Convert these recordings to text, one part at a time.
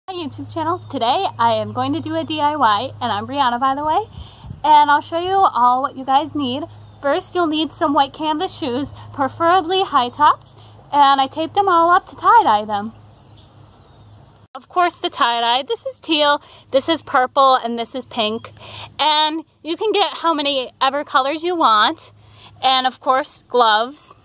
My YouTube channel. Today I am going to do a DIY, and I'm Brianna, by the way, and I'll show you all what you guys need. First, you'll need some white canvas shoes, preferably high tops, and I taped them all up to tie-dye them. Of course, the tie-dye. This is teal, this is purple, and this is pink, and you can get how many ever colors you want. And of course, gloves.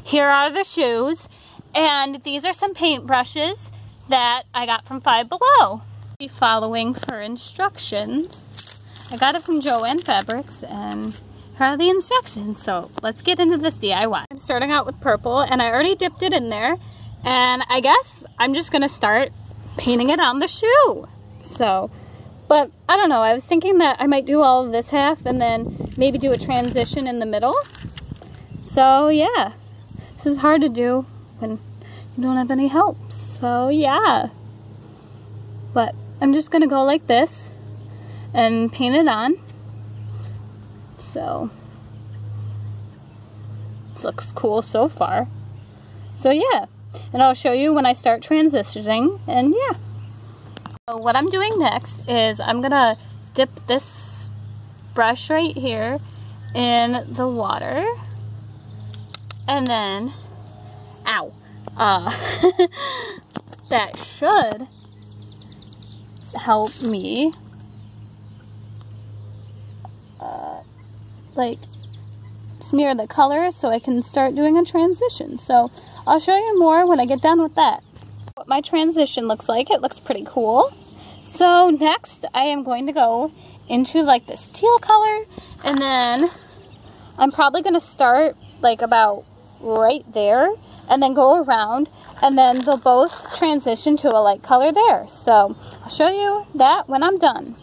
Here are the shoes, and these are some paint brushes that I got from Five Below. Be following for instructions. I got it from Joanne Fabrics, and here are the instructions. So let's get into this DIY. I'm starting out with purple, and I already dipped it in there, and I guess I'm just gonna start painting it on the shoe. So, but I don't know, I was thinking that I might do all of this half and then maybe do a transition in the middle. So yeah, this is hard to do when you don't have any help. So yeah, but I'm just gonna go like this and paint it on. So this looks cool so far. So yeah, and I'll show you when I start transitioning, and yeah. So what I'm doing next is I'm gonna dip this brush right here in the water, and then, ow, that should help me like smear the color so I can start doing a transition. So I'll show you more when I get done with that. What my transition looks like, it looks pretty cool. So next I am going to go into like this teal color, and then I'm probably going to start like about right there and then go around, and then they'll both transition to a light color there. So I'll show you that when I'm done.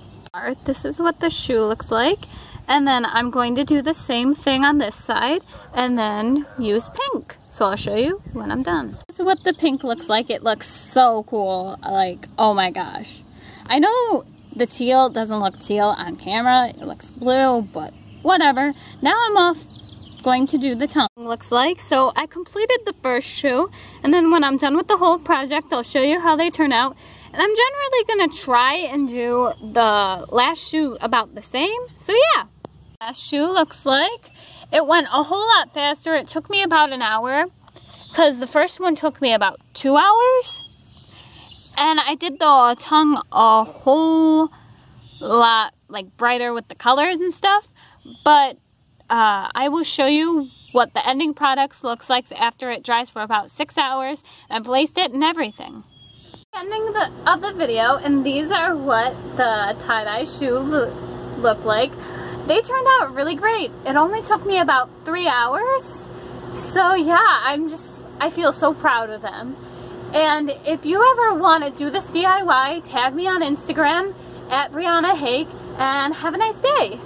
This is what the shoe looks like, and then I'm going to do the same thing on this side and then use pink. So I'll show you when I'm done. This is what the pink looks like. It looks so cool. Like, oh my gosh. I know the teal doesn't look teal on camera. It looks blue, but whatever. Now I'm off going to do the tongue. Looks like. So I completed the first shoe, and then when I'm done with the whole project, I'll show you how they turn out. And I'm generally gonna try and do the last shoe about the same. So yeah, last shoe looks like it went a whole lot faster. It took me about an hour because the first one took me about 2 hours, and I did the tongue a whole lot like brighter with the colors and stuff. But I will show you what the ending product looks like after it dries for about 6 hours. I've laced it and everything. Ending of the video, and these are what the tie-dye shoe look like. They turned out really great. It only took me about 3 hours. So yeah, I feel so proud of them. And if you ever want to do this DIY, tag me on Instagram at Brianna Hake, and have a nice day.